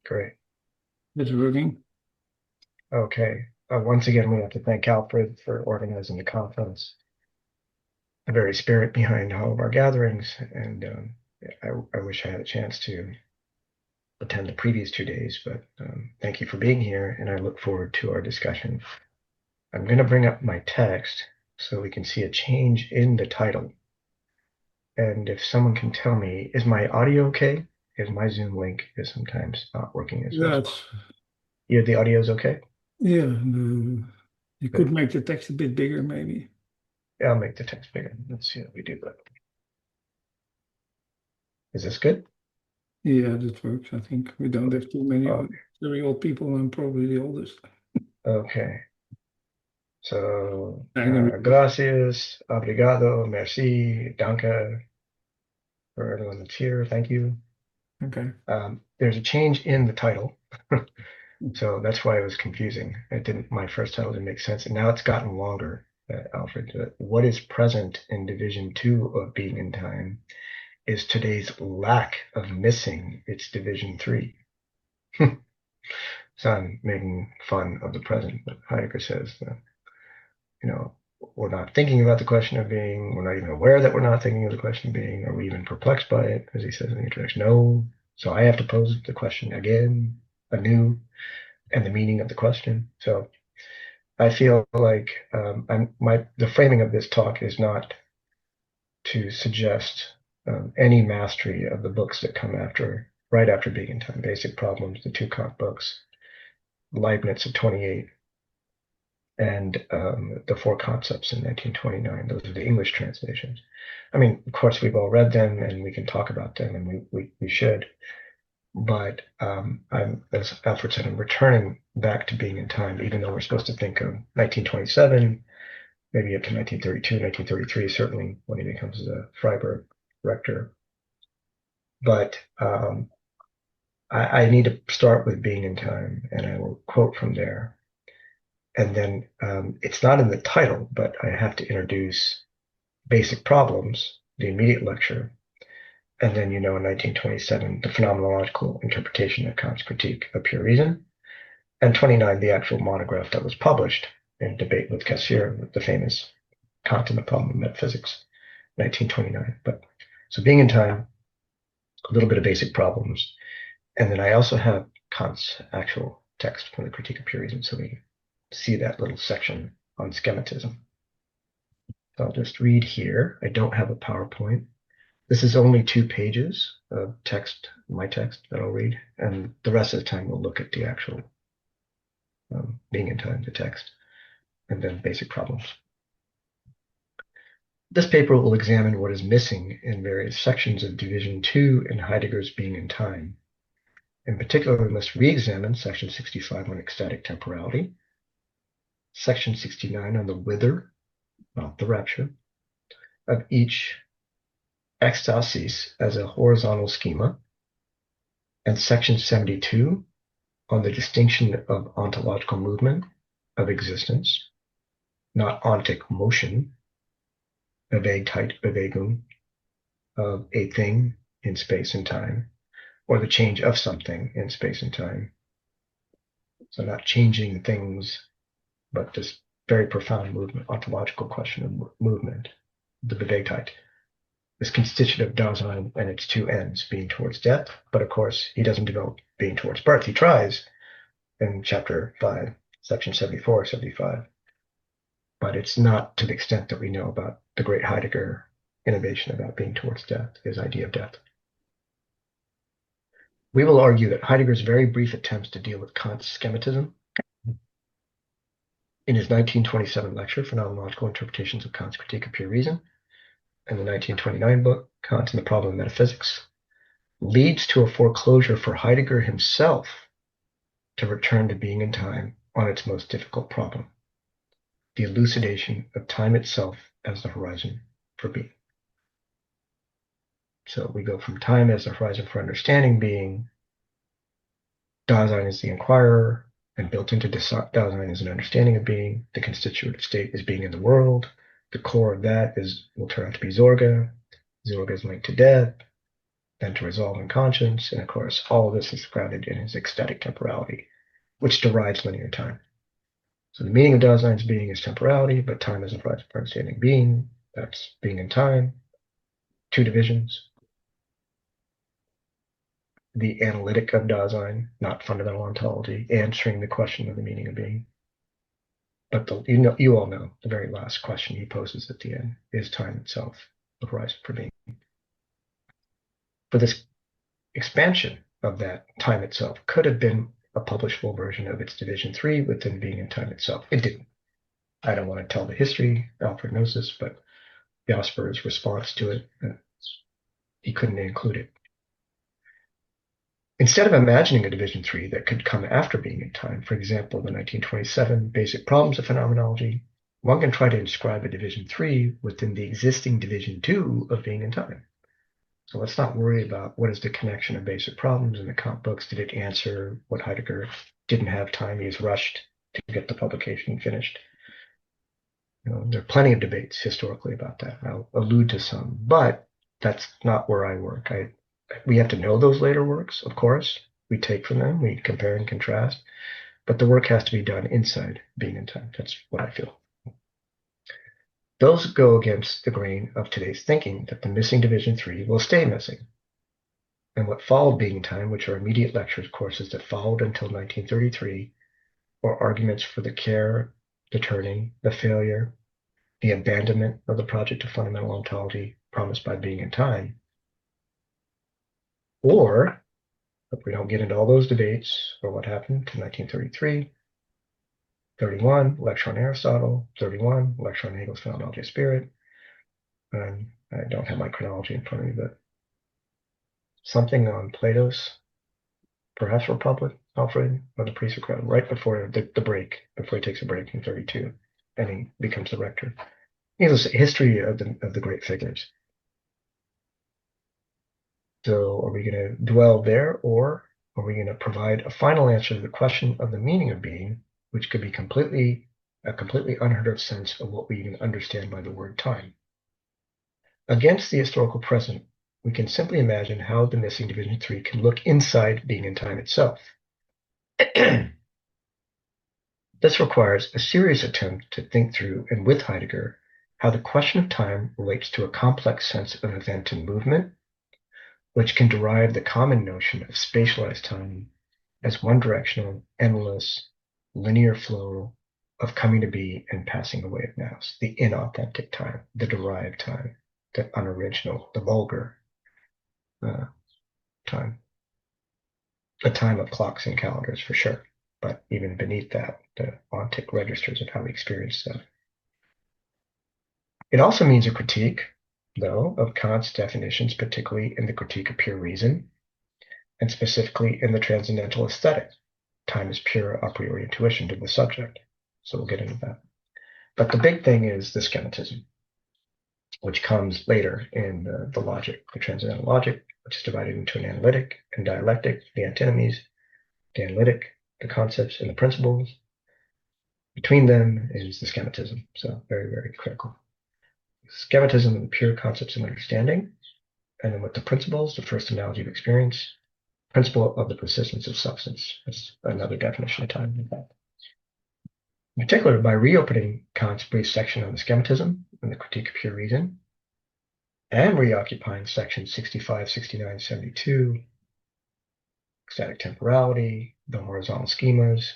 Great. It's working. Okay. Once again, we have to thank Alfred for organizing the conference, the very spirit behind all of our gatherings. And I wish I had a chance to attend the previous 2 days, but thank you for being here. And I look forward to our discussion. I'm going to bring up my text so we can see a change in the title. And if someone can tell me, is my audio okay? Because my Zoom link is sometimes not working as well. That's Yeah, the audio is okay? yeah. You could Good. make the text a bit bigger, maybe. Yeah, I'll make the text bigger. Let's see how we do that. Is this good? Yeah, that works. I think we don't have too many Oh, very old people. I'm probably the oldest. okay. So, I'm gonna gracias, obrigado, merci, danke for everyone that's here. Thank you. okay. There's a change in the title. So that's why it was confusing. It didn't, my first title didn't make sense. And now it's gotten longer, Alfred. What is present in Division 2 of Being in Time is today's lack of missing its Division 3. So I'm making fun of the present, but Heidegger says that, you know, we're not thinking about the question of being, we're not even aware that we're not thinking of the question of being, are we even perplexed by it, as he says in the introduction? No. So I have to pose the question again, anew, and the meaning of the question. So I feel like the framing of this talk is not to suggest any mastery of the books that come after, right after Being in Time, Basic Problems, the two Kant books, Leibniz of 28, and the Four Concepts in 1929. Those are the English translations. I mean, of course, we've all read them and we can talk about them, and we should. But as Alfred said, I'm returning back to Being in Time, even though we're supposed to think of 1927, maybe up to 1932, 1933, certainly when he becomes a Freiburg rector. But I need to start with Being in Time, and I will quote from there. And then it's not in the title, but I have to introduce Basic Problems, the immediate lecture, and then, in 1927, the phenomenological interpretation of Kant's critique of pure reason, and 29, the actual monograph that was published in debate with Cassirer, the famous Kant and the Problem of Metaphysics, 1929. But so Being in Time, a little bit of Basic Problems, and then I also have Kant's actual text from the Critique of Pure Reason, so we see that little section on schematism. So I'll just read here. I don't have a PowerPoint. This is only 2 pages of text, my text that I'll read, and the rest of the time we'll look at the actual Being in Time, the text, and then Basic Problems. This paper will examine what is missing in various sections of Division 2 in Heidegger's Being in Time. In particular, we must re-examine Section 65 on ecstatic temporality, Section 69 on the whither, not the rapture, of each ecstasis as a horizontal schema, and Section 72 on the distinction of ontological movement of existence, not ontic motion, Bewegtheit, Bewegung, of a thing in space and time, or the change of something in space and time. So not changing things, but this very profound movement, ontological question of movement, the Bewegtheit, this constitutive Dasein and its two ends, being towards death. But of course, he doesn't develop being towards birth. He tries in chapter 5, section 74, 75. But it's not to the extent that we know about the great Heidegger innovation about being towards death, his idea of death. We will argue that Heidegger's very brief attempts to deal with Kant's schematism in his 1927 lecture, Phenomenological Interpretations of Kant's Critique of Pure Reason, and the 1929 book, Kant and the Problem of Metaphysics, leads to a foreclosure for Heidegger himself to return to Being in Time on its most difficult problem, the elucidation of time itself as the horizon for being. So we go from time as the horizon for understanding being, Dasein is the inquirer, and built into Dasein is an understanding of being. The constitutive state is being in the world. The core of that will turn out to be Zorga. Zorga is linked to death. then to resolve in conscience. And of course, all of this is grounded in his ecstatic temporality, which derives linear time. So the meaning of Dasein's being is temporality, but time is a for understanding being. That's being in time. Two divisions. The analytic of Dasein, not fundamental ontology, answering the question of the meaning of being. But you all know the very last question he poses at the end is time itself the horizon for being. For this expansion of that time itself could have been a publishable version of its division 3 within being in time itself. It didn't. I don't want to tell the history, Alfred knows this, but Jasper's response to it, he couldn't include it. Instead of imagining a division 3 that could come after being in time, for example, the 1927 Basic Problems of Phenomenology, one can try to inscribe a division 3 within the existing division 2 of being in time. So let's not worry about what is the connection of basic problems in the Kant books. Did it answer what Heidegger didn't have time? He was rushed to get the publication finished. There are plenty of debates historically about that. I'll allude to some, but that's not where I work. We have to know those later works, of course. We take from them, we compare and contrast, but the work has to be done inside being in time. That's what I feel. Those go against the grain of today's thinking that the missing division 3 will stay missing. And what followed being in time, which are immediate lectures courses that followed until 1933, or arguments for the care, the turning, the failure, the abandonment of the project of fundamental ontology promised by being in time. Or, if we don't get into all those debates, or what happened to 1933, 31, lecture on Aristotle, 31, lecture on Hegel's phenomenology of spirit. And I don't have my chronology in front of me, but something on Plato's perhaps Republic, Alfred, or the pre-Socratic, right before the break, before he takes a break in 32, and he becomes the rector. Needless to say, history of the great figures. So are we going to dwell there, or are we going to provide a final answer to the question of the meaning of being, which could be a completely unheard of sense of what we even understand by the word time? Against the historical present, we can simply imagine how the missing division 3 can look inside being in time itself. This requires a serious attempt to think through, and with Heidegger, how the question of time relates to a complex sense of event and movement, which can derive the common notion of spatialized time as one-directional, endless, linear flow of coming to be and passing away of nows, the inauthentic time, the derived time, the unoriginal, the vulgar time. A time of clocks and calendars for sure, but even beneath that, the ontic registers of how we experience stuff. It also means a critique, though, of Kant's definitions, particularly in the Critique of Pure Reason, and specifically in the Transcendental Aesthetic. Time is pure a priori intuition to the subject. So we'll get into that. But the big thing is the schematism, which comes later in the logic, the transcendental logic, which is divided into an analytic and dialectic, the antinomies, the analytic, the concepts, and the principles. Between them is the schematism. So very, very critical. Schematism of the pure concepts of understanding, and then with the principles, the first analogy of experience, principle of the persistence of substance. That's another definition of time, in fact. In particular, by reopening Kant's brief section on the schematism and the critique of pure reason, and reoccupying sections 65, 69, 72, ecstatic temporality, the horizontal schemas,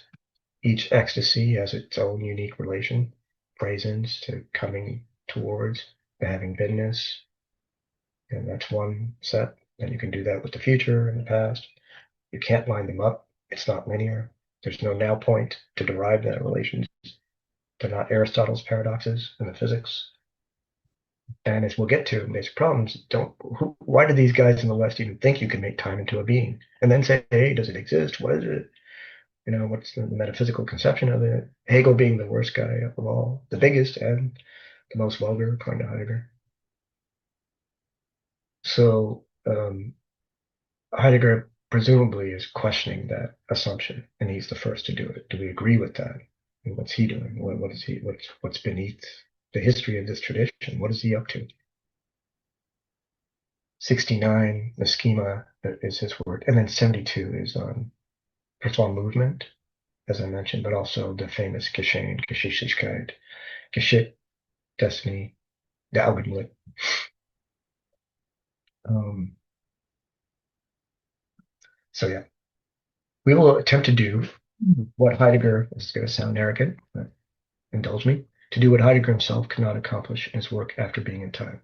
each ecstasy has its own unique relation, presence to coming towards, the having beenness, and that's one set. And you can do that with the future and the past. You can't line them up. It's not linear. There's no now point to derive that relation. They're not Aristotle's paradoxes in the physics. And as we'll get to in basic problems, why do these guys in the West even think you can make time into a being? And then say, hey, does it exist? What is it? What's the metaphysical conception of it? Hegel being the worst guy of all, the biggest and the most vulgar, according to Heidegger. So Heidegger presumably is questioning that assumption, and he's the first to do it. Do we agree with that? And what's he doing? What's beneath the history of this tradition? What is he up to? 69, the schema is his work. And then 72 is on, first of all, movement, as I mentioned, but also the famous Geschehen, Geschichtlichkeit, Geschick, Destiny, the Augenblick. Um, so yeah, we will attempt to do what Heidegger, this is going to sound arrogant, but indulge me, to do what Heidegger himself cannot accomplish in his work after being in time.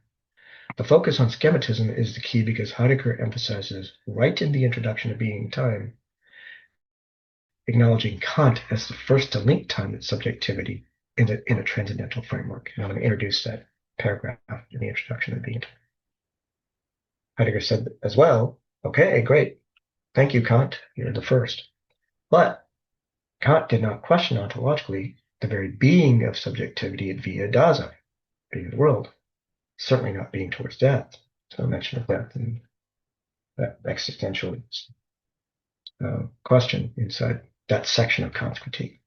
The focus on schematism is the key because Heidegger emphasizes right in the introduction of Being in Time, acknowledging Kant as the first to link time and subjectivity in a transcendental framework. And I'm going to introduce that paragraph in the introduction of Being in Time. Heidegger said as well, okay, great. Thank you, Kant. You're the first. But Kant did not question ontologically the very being of subjectivity via Dasein, being the world, certainly not being towards death. So mention of death and that existential question inside that section of Kant's critique.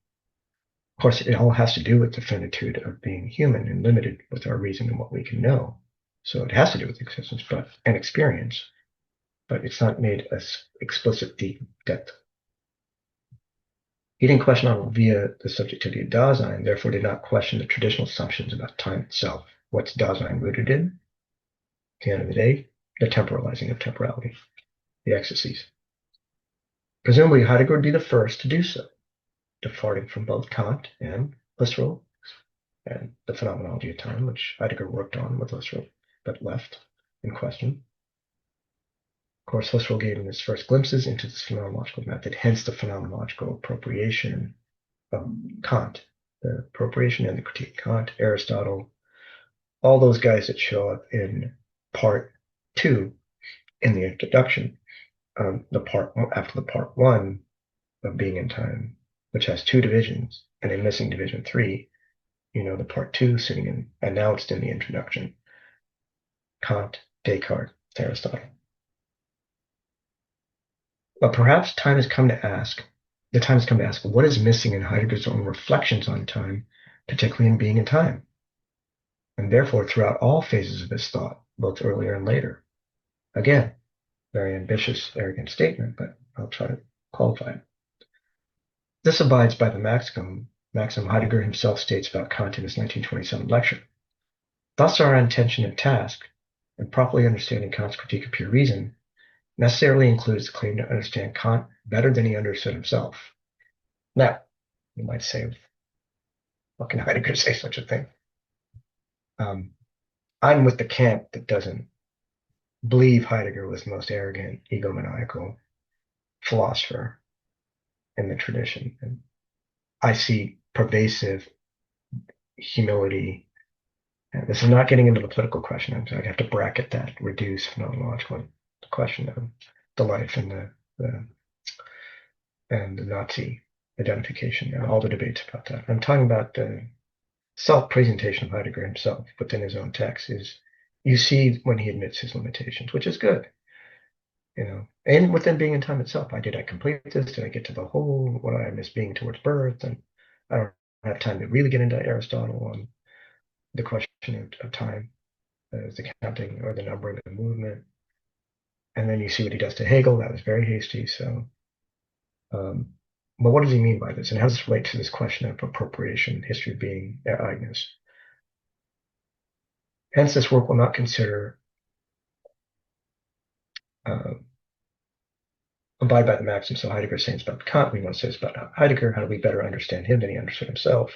Of course, it all has to do with the finitude of being human and limited with our reason and what we can know. So it has to do with existence and experience, but it's not made as explicit deep depth. He didn't question on via the subjectivity of Dasein, therefore did not question the traditional assumptions about time itself. What's Dasein rooted in? At the end of the day, the temporalizing of temporality, the ecstasies. Presumably, Heidegger would be the first to do so, departing from both Kant and Husserl and the phenomenology of time, which Heidegger worked on with Husserl, but left in question. Of course, Husserl gave him his first glimpses into this phenomenological method, hence the phenomenological appropriation of Kant, the appropriation and the critique of Kant, Aristotle, all those guys that show up in part 2 in the introduction, the part after the part 1 of Being in Time, which has 2 divisions and a missing division 3. The part 2 sitting in announced in the introduction. Kant, Descartes, Aristotle. But perhaps the time has come to ask, what is missing in Heidegger's own reflections on time, particularly in Being in Time, and therefore throughout all phases of his thought, both earlier and later. Again, very ambitious, arrogant statement, but I'll try to qualify it. This abides by the maxim Heidegger himself states about Kant in his 1927 lecture. Thus our intention and task, in properly understanding Kant's critique of pure reason, necessarily includes the claim to understand Kant better than he understood himself. Now, you might say, what can Heidegger say such a thing? I'm with the camp that doesn't believe Heidegger was the most arrogant, egomaniacal philosopher in the tradition. And I see pervasive humility. And this is not getting into the political question. I have to bracket that, reduce phenomenologically the question of the life and the Nazi identification and all the debates about that. I'm talking about the self-presentation of Heidegger himself within his own text is you see when he admits his limitations, which is good. And within Being in Time itself, did I complete this? Did I get to the whole? What I miss being towards birth? And I don't have time to really get into Aristotle on the question of time, the counting or the numbering of the movement. And then you see what he does to Hegel. That was very hasty. So, but what does he mean by this? And how does this relate to this question of appropriation, history of being, Agnes? Hence, this work will not consider abide by the maxim. So Heidegger is saying it's about Kant. We want to say it's about Heidegger. How do we better understand him than he understood himself?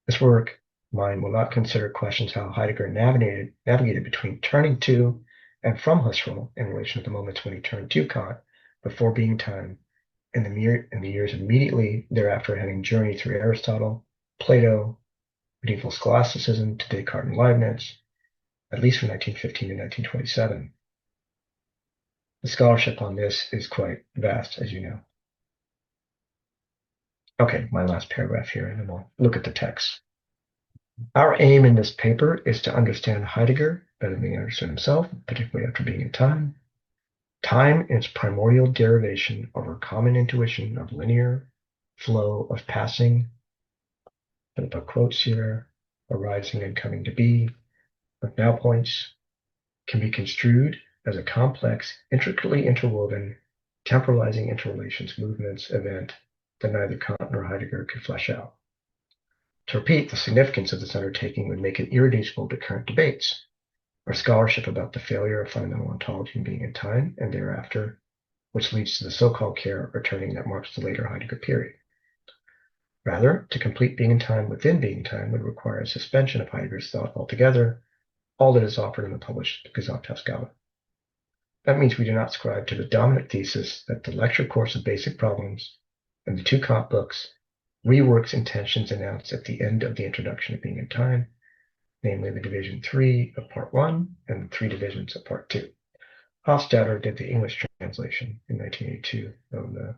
This work, mine, will not consider questions how Heidegger navigated between turning to and from Husserl in relation to the moments when he turned to Kant before Being Time, in the years immediately thereafter, having journeyed through Aristotle, Plato, medieval scholasticism to Descartes and Leibniz, at least from 1915 to 1927. The scholarship on this is quite vast, as you know. Okay, my last paragraph here, and then we'll look at the text. Our aim in this paper is to understand Heidegger better than he understood himself, particularly after Being in Time. Time in its primordial derivation of our common intuition of linear flow of passing, and the quotes here, arising and coming to be, of now points, can be construed as a complex, intricately interwoven, temporalizing interrelations, movements, event that neither Kant nor Heidegger could flesh out. To repeat, the significance of this undertaking would make it irreducible to current debates, or scholarship about the failure of fundamental ontology in being and time, and thereafter, which leads to the so-called care or turning that marks the later Heidegger period. Rather, to complete being and time within being and time would require a suspension of Heidegger's thought altogether, all that is offered in the published Gesamtausgabe. That means we do not ascribe to the dominant thesis that the lecture course of basic problems and the two Kant books reworks intentions announced at the end of the introduction of being and time, namely the division 3 of part 1 and the 3 divisions of part 2. Hofstadter did the English translation in 1982 of the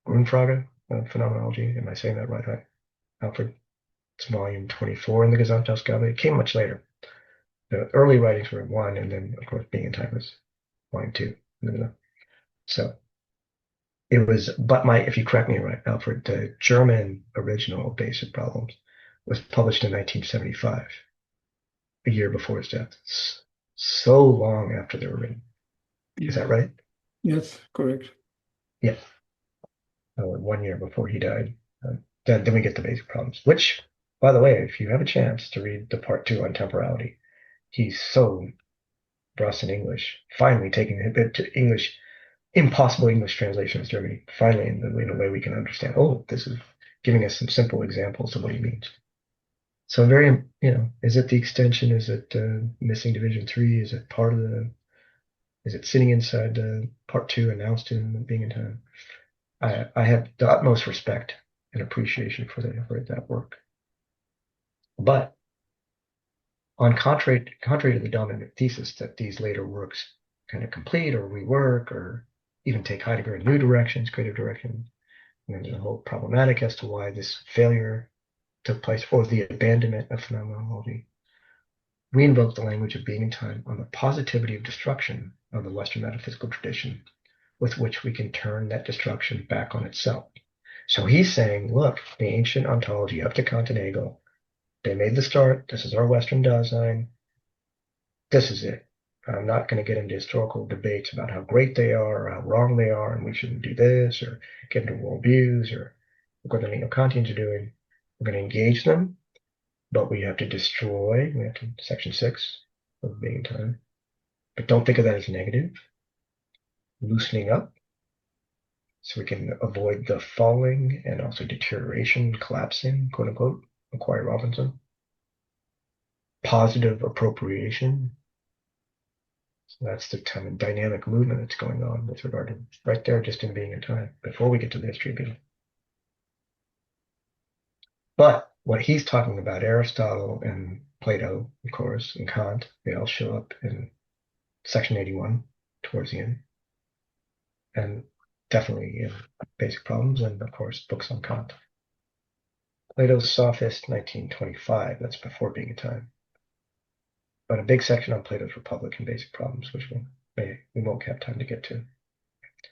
Grundfrage of phenomenology. Am I saying that right, Alfred? It's volume 24 in the Gesamtausgabe. It came much later. The early writings were in 1, and then, of course, being in time was volume 2. So it was, but if you correct me right, Alfred, the German original Basic Problems was published in 1975, a year before his death. So long after they were written. Is Yeah. that right? Yes, correct. Yeah. 1 year before he died. Then we get the Basic Problems, which, by the way, if you have a chance to read the part 2 on temporality, he's so brusque in English, finally taking it to English, impossible English translation of Germany, finally in a way we can understand. Oh, this is giving us some simple examples of what he means. So very, is it the extension? Is it missing division 3? Is it part of is it sitting inside part 2 announced in being in time? I have the utmost respect and appreciation for that work. But on contrary to the dominant thesis that these later works kind of complete or rework or even take Heidegger in new directions, creative directions, and there's a whole problematic as to why this failure took place or the abandonment of phenomenology. We invoke the language of being and time on the positivity of destruction of the Western metaphysical tradition, with which we can turn that destruction back on itself. So he's saying, look, the ancient ontology up to Kant and Hegel, they made the start. This is our Western Dasein. This is it. I'm not going to get into historical debates about how great they are or how wrong they are, and we shouldn't do this, or get into worldviews, or what the neo-Kantians are doing. We're going to engage them, but we have to destroy. We have to section 6 of being time. But don't think of that as negative. Loosening up, so we can avoid the falling and also deterioration, collapsing, quote unquote, Macquarie Robinson. Positive appropriation. So that's the kind of dynamic movement that's going on with regard to right there, just in being and time, before we get to the history of being. But what he's talking about, Aristotle and Plato, of course, and Kant, they all show up in section 81 towards the end. And definitely in Basic Problems and, of course, books on Kant. Plato's Sophist, 1925, that's before being and time. But a big section on Plato's Republic and Basic Problems, which we won't have time to get to.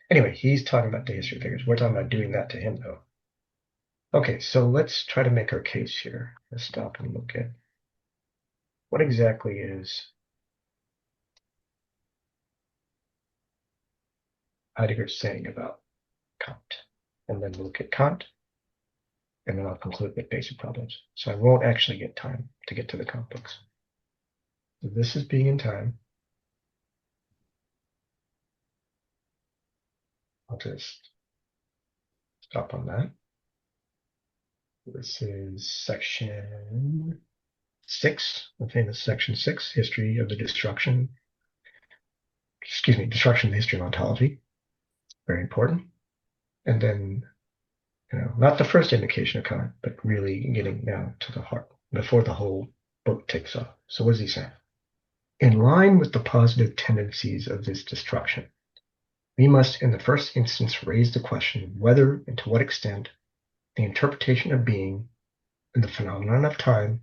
Anyway, he's talking about the history of figures. We're talking about doing that to him, though. Okay, so let's try to make our case here. Let's stop and look at what exactly is Heidegger saying about Kant. And then look at Kant, and then I'll conclude with Basic Problems. So I won't actually get time to get to the Kant books. So this is being in time. I'll just stop on that. This is section 6, the famous section 6, history of the destruction. Destruction of the history of ontology. Very important. And then, not the first indication of Kant, but really getting now to the heart before the whole book takes off. So what is he saying? In line with the positive tendencies of this destruction, we must in the first instance raise the question whether and to what extent the interpretation of being and the phenomenon of time,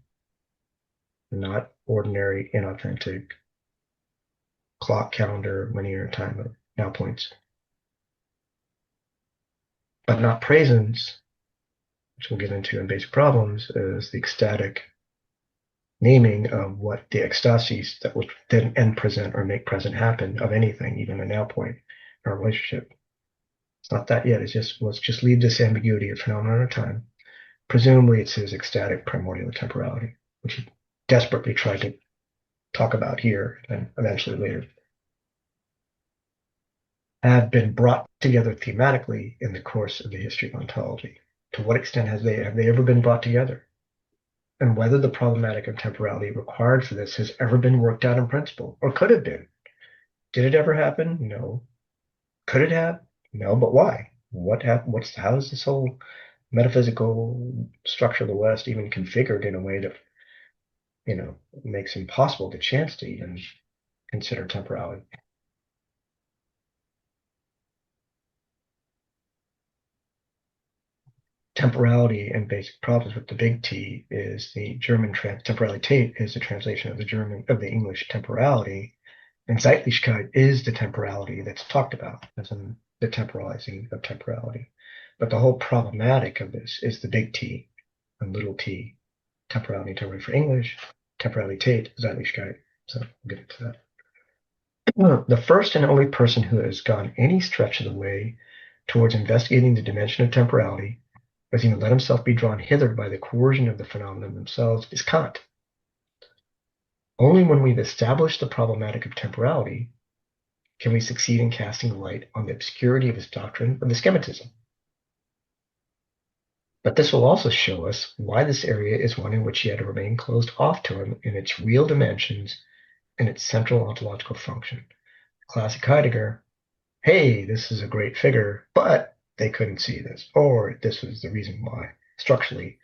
not ordinary, inauthentic clock, calendar, linear time of now points, but not presence, which we'll get into in Basic Problems, is the ecstatic naming of what the ecstasies that would then end present or make present happen of anything, even a now point in our relationship. It's not that yet. It's just, let's just leave this ambiguity of phenomenon or time. Presumably it's his ecstatic primordial temporality, which he desperately tried to talk about here and eventually later, have been brought together thematically in the course of the history of ontology. To what extent have they ever been brought together? And whether the problematic of temporality required for this has ever been worked out in principle, or could have been. Did it ever happen? No. Could it have? No, but why? What happened? How is this whole metaphysical structure of the West even configured in a way that, makes it impossible to chance to even consider temporality? Temporality and basic problems with the big T is the German Temporalität is the translation of the English temporality, and Zeitlichkeit is the temporality that's talked about, as in the temporalizing of temporality. But the whole problematic of this is the big T and little t, temporality for English, Temporalität, Zeitlichkeit. So we'll get into that. The first and only person who has gone any stretch of the way towards investigating the dimension of temporality, has even let himself be drawn hither by the coercion of the phenomena themselves, is Kant. Only when we've established the problematic of temporality can we succeed in casting light on the obscurity of his doctrine of the schematism. But this will also show us why this area is one in which he had to remain closed off to him in its real dimensions and its central ontological function. Classic Heidegger, hey, this is a great figure, but they couldn't see this, or this was the reason why. Structurally,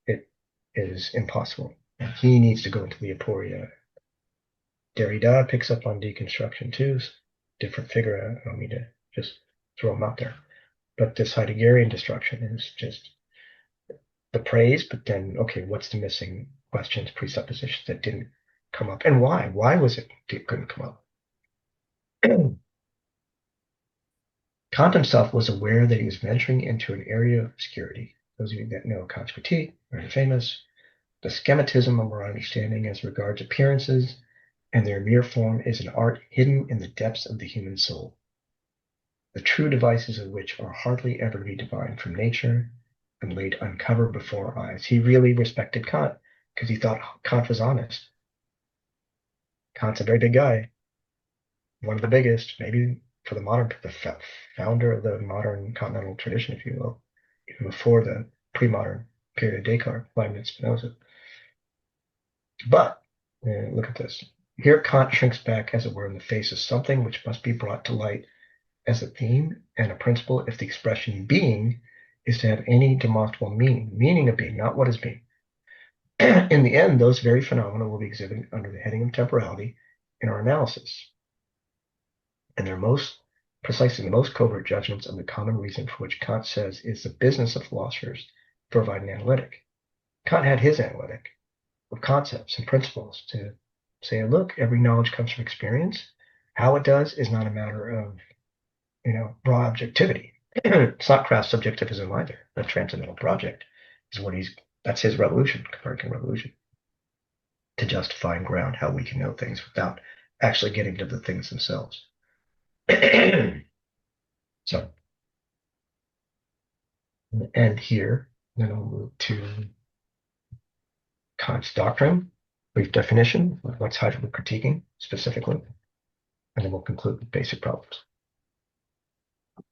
it is impossible. And he needs to go into the aporia. Derrida picks up on deconstruction too. Different figure. I don't mean to just throw him out there. But this Heideggerian destruction is just the praise, but then, okay, what's the missing questions, presuppositions that didn't come up? And why? Why was it couldn't come up? Kant himself was aware that he was venturing into an area of obscurity. Those of you that know Kant's critique, very famous, the schematism of our understanding as regards appearances and their mere form is an art hidden in the depths of the human soul, the true devices of which are hardly ever to be divined from nature and laid uncovered before our eyes. He really respected Kant because he thought Kant was honest. Kant's a very big guy, one of the biggest, maybe for the founder of the modern continental tradition, if you will, even before the pre-modern period of Descartes, Leibniz, Spinoza. But look at this. Here Kant shrinks back, as it were, in the face of something which must be brought to light as a theme and a principle if the expression being is to have any demonstrable meaning of being, not what is being. In the end, those very phenomena will be exhibited under the heading of temporality in our analysis. And they're precisely the most covert judgments of the common reason for which Kant says is the business of philosophers to provide an analytic. Kant had his analytic of concepts and principles to say, look, every knowledge comes from experience. How it does is not a matter of, raw objectivity. It's not crass subjectivism either. The transcendental project is that's his revolution, Copernican revolution, to justify and ground how we can know things without actually getting to the things themselves. So, and here, then I'll move to Kant's doctrine, brief definition, what's Heidegger critiquing specifically, and then we'll conclude with basic problems.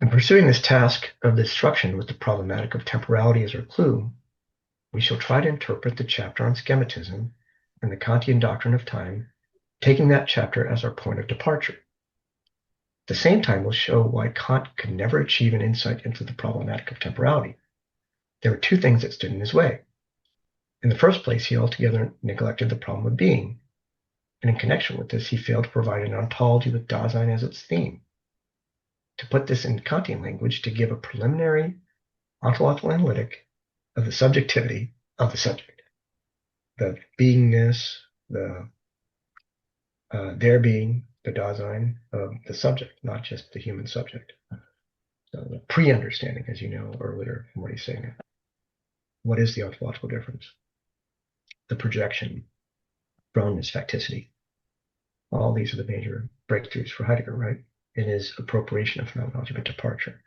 In pursuing this task of destruction with the problematic of temporality as our clue, we shall try to interpret the chapter on schematism and the Kantian doctrine of time, taking that chapter as our point of departure. At the same time, we'll show why Kant could never achieve an insight into the problematic of temporality. There were two things that stood in his way. In the first place, he altogether neglected the problem of being, and in connection with this, he failed to provide an ontology with Dasein as its theme. To put this in Kantian language, to give a preliminary ontological analytic of the subjectivity of the subject, the beingness, the there being, the Dasein of the subject, not just the human subject. So the pre-understanding, as you know earlier from what he's saying. What is the ontological difference? The projection grown is facticity. All these are the major breakthroughs for Heidegger, right? In his appropriation of phenomenology, but departure.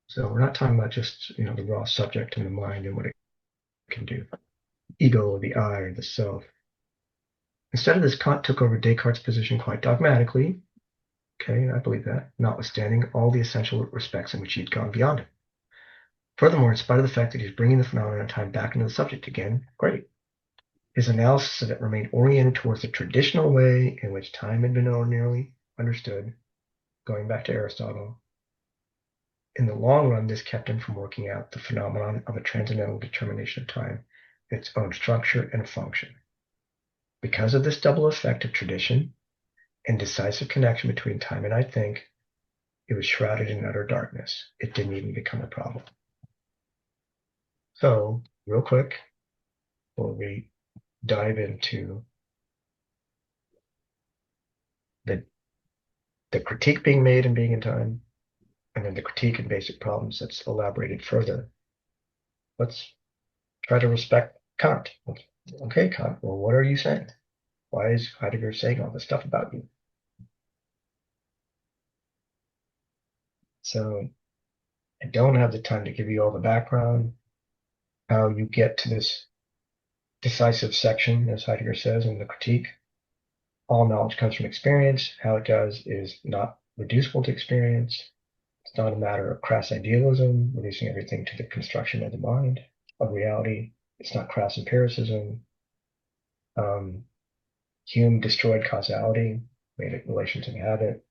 So we're not talking about just the raw subject and the mind and what it can do, ego or the I or the self. Instead of this, Kant took over Descartes' position quite dogmatically. Okay, I believe that, notwithstanding all the essential respects in which he'd gone beyond it. Furthermore, in spite of the fact that he's bringing the phenomenon of time back into the subject again, great. His analysis of it remained oriented towards the traditional way in which time had been ordinarily understood, going back to Aristotle. In the long run, this kept him from working out the phenomenon of a transcendental determination of time, its own structure and function. Because of this double effect of tradition and decisive connection between time and I think, it was shrouded in utter darkness. It didn't even become a problem. So, real quick, before we dive into the, the critique being made in Being in Time, and then the critique and basic problems that's elaborated further, let's try to respect Kant. Okay, Kant, well, what are you saying? Why is Heidegger saying all this stuff about you? So I don't have the time to give you all the background, how you get to this decisive section, as Heidegger says in the critique. All knowledge comes from experience. How it does is not reducible to experience. It's not a matter of crass idealism, reducing everything to the construction of the mind, of reality. It's not crass empiricism. Hume destroyed causality, made it relations and habit,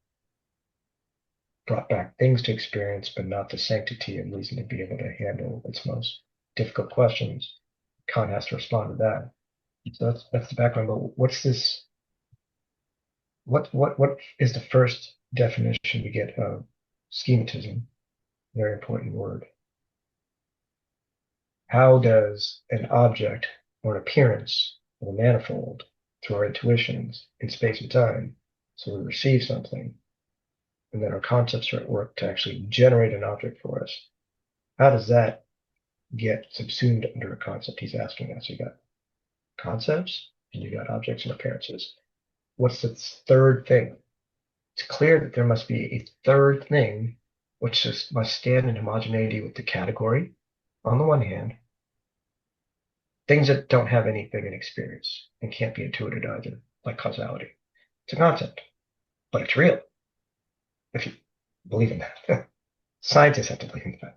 brought back things to experience, but not the sanctity of reason to be able to handle its most difficult questions. Kant has to respond to that. So that's the background. But what's this? What is the first definition we get of schematism? Very important word. How does an object or an appearance of a manifold through our intuitions in space and time, so we receive something, and then our concepts are at work to actually generate an object for us. How does that get subsumed under a concept? He's asking us. You got concepts and you got objects and appearances. What's the third thing? It's clear that there must be a third thing which just must stand in homogeneity with the category on the one hand, things that don't have anything in experience and can't be intuited either, like causality. It's a concept, but it's real if you believe in that. Scientists have to believe in that.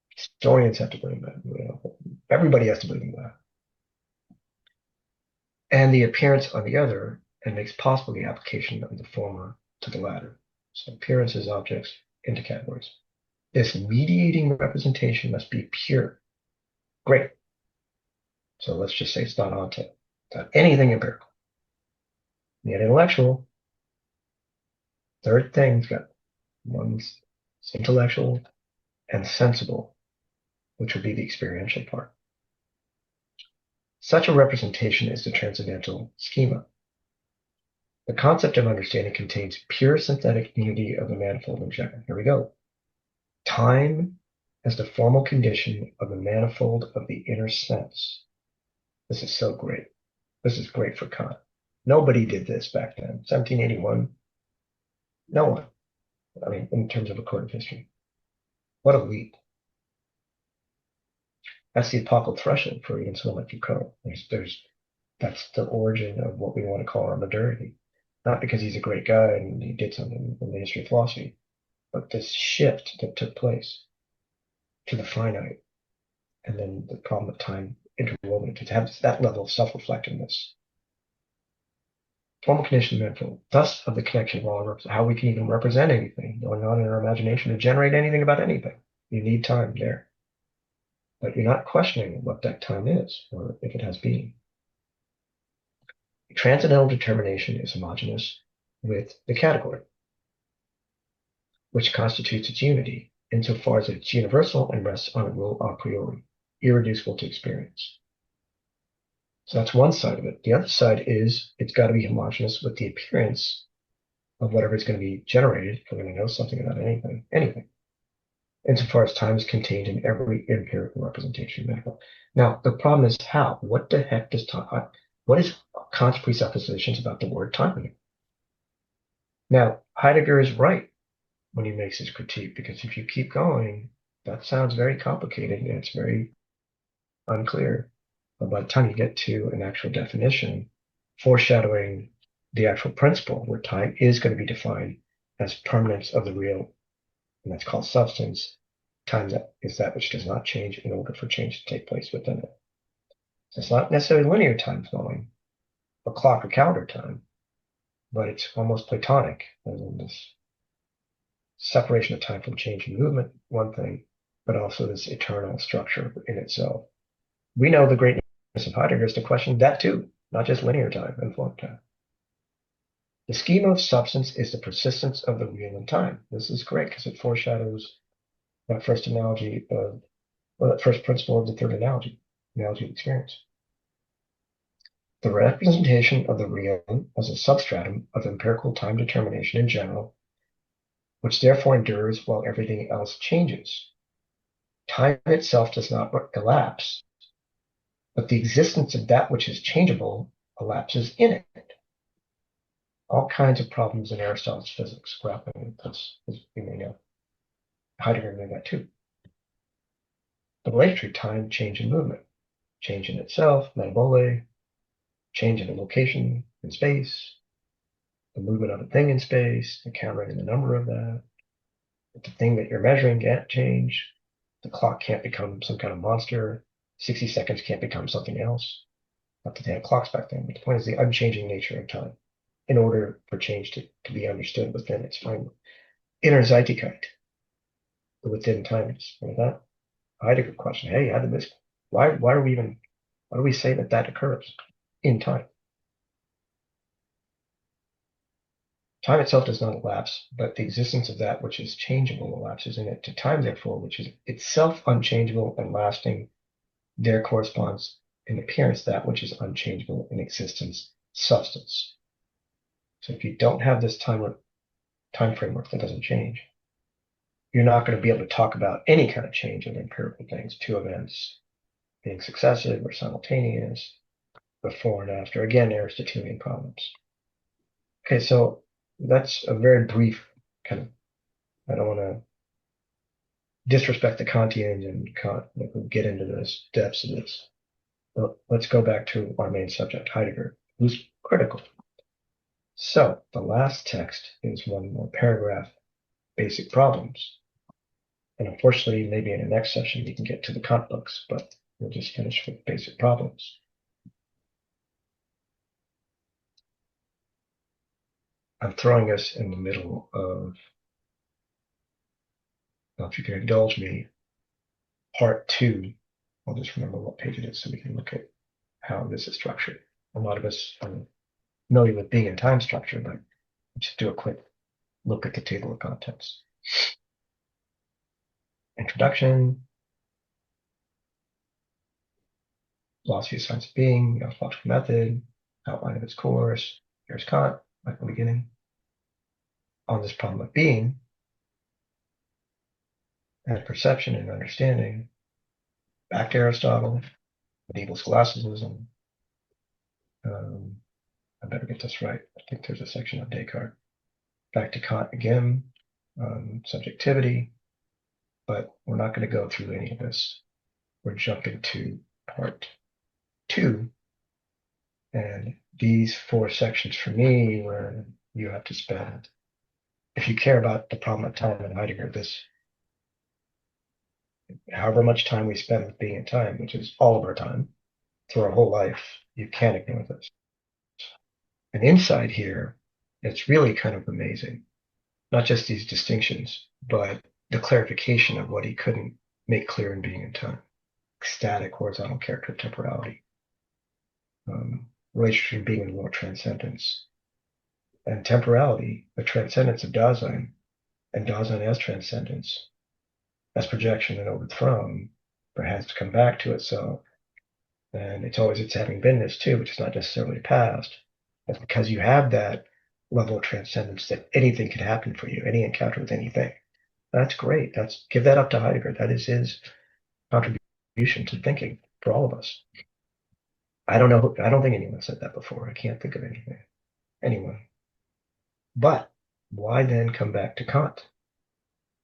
Historians have to believe in that. Everybody has to believe in that. And the appearance on the other, and makes possible the application of the former to the latter. So appearances, objects, into categories. This mediating representation must be pure. Great. So let's just say it's not onto not anything empirical. Yet intellectual, third thing's got one's intellectual and sensible, which would be the experiential part. Such a representation is the transcendental schema. The concept of understanding contains pure synthetic unity of the manifold in general. Here we go. Time as the formal condition of the manifold of the inner sense. This is so great. This is great for Kant. Nobody did this back then. 1781. No one. I mean, in terms of recorded history. What a leap. That's the apocalyptic threshold for even someone like Foucault. That's the origin of what we want to call our modernity. Not because he's a great guy and he did something in the history of philosophy, but this shift that took place to the finite, and then the problem of time interwoven, to have that level of self-reflectiveness. Formal condition manifold, thus of the connection of all, how we can even represent anything going on in our imagination to generate anything about anything. You need time there. But you're not questioning what that time is, or if it has being. Transcendental determination is homogeneous with the category, which constitutes its unity, insofar as it's universal and rests on a rule a priori, irreducible to experience. So that's one side of it. The other side is it's got to be homogeneous with the appearance of whatever is going to be generated, if we're going to know something about anything, insofar as time is contained in every empirical representation. Now, the problem is how? What the heck does time? What is Kant's presuppositions about the word time? Now, Heidegger is right when he makes his critique, because if you keep going, that sounds very complicated and it's very unclear. But by the time you get to an actual definition, foreshadowing the actual principle where time is going to be defined as permanence of the real, and that's called substance. Time is that which does not change in order for change to take place within it. So it's not necessarily linear time flowing, or clock or calendar time, but it's almost Platonic, as in this separation of time from change and movement, one thing, but also this eternal structure in itself. We know the greatness of Heidegger is to question that too, not just linear time and flowing time. The schema of substance is the persistence of the real in time. This is great because it foreshadows that first analogy of, or that first principle of the third analogy of experience. The representation of the real as a substratum of empirical time determination in general, which therefore endures while everything else changes. Time itself does not elapse, but the existence of that which is changeable elapses in it. All kinds of problems in Aristotle's physics grappling with this, as you may know. Heidegger knew that too. The relationship between time, change, and movement. Change in itself, metabole, change in a location in space, the movement of a thing in space, encountering the number of that. The thing that you're measuring can't change. The clock can't become some kind of monster. 60 seconds can't become something else. Not that they had clocks back then, but the point is the unchanging nature of time in order for change to be understood within its framework. Inner Zeitigkeit, the within timeless. Remember that? Heidegger question. Hey, how did this? Why are we even? Why do we say that that occurs in time? Time itself does not elapse, but the existence of that which is changeable elapses in it. To time, therefore, which is itself unchangeable and lasting, there corresponds in appearance that which is unchangeable in existence, substance. So if you don't have this time framework that doesn't change, you're not going to be able to talk about any kind of change in empirical things, two events being successive or simultaneous, before and after. Again, Aristotelian problems. Okay, so that's a very brief kind of, I don't want to disrespect the Kantians and get into the depths of this. But let's go back to our main subject, Heidegger, who's critical. So the last text is one more paragraph, basic problems. And unfortunately, maybe in the next session, we can get to the Kant books, but we'll just finish with basic problems. I'm throwing us in the middle of, well, if you can indulge me, part two. I'll just remember what page it is so we can look at how this is structured. A lot of us are familiar with being in time structure, but just do a quick look at the table of contents. Introduction, philosophy of science of being, ontological method, outline of its course. Here's Kant, like the beginning. On this problem of being and perception and understanding, back to Aristotle, medieval scholasticism. I better get this right. I think there's a section on Descartes. Back to Kant again, subjectivity, but we're not going to go through any of this. We're jumping to part two. And these four sections for me, where you have to spend, if you care about the problem of time in Heidegger, this, however much time we spend with being in time, which is all of our time, through our whole life, you can't ignore this. And inside here, it's really kind of amazing. Not just these distinctions, but the clarification of what he couldn't make clear in being in time. Static horizontal character of temporality, relationship between being and world transcendence, and temporality, the transcendence of Dasein, and Dasein as transcendence, as projection and overthrown, but has to come back to itself. And it's always its having beenness too, which is not necessarily past. That's because you have that level of transcendence that anything can happen for you, any encounter with anything. That's great. Give that up to Heidegger. That is his contribution to thinking for all of us. I don't know. I don't think anyone said that before. I can't think of anything. Anyone. But why then come back to Kant?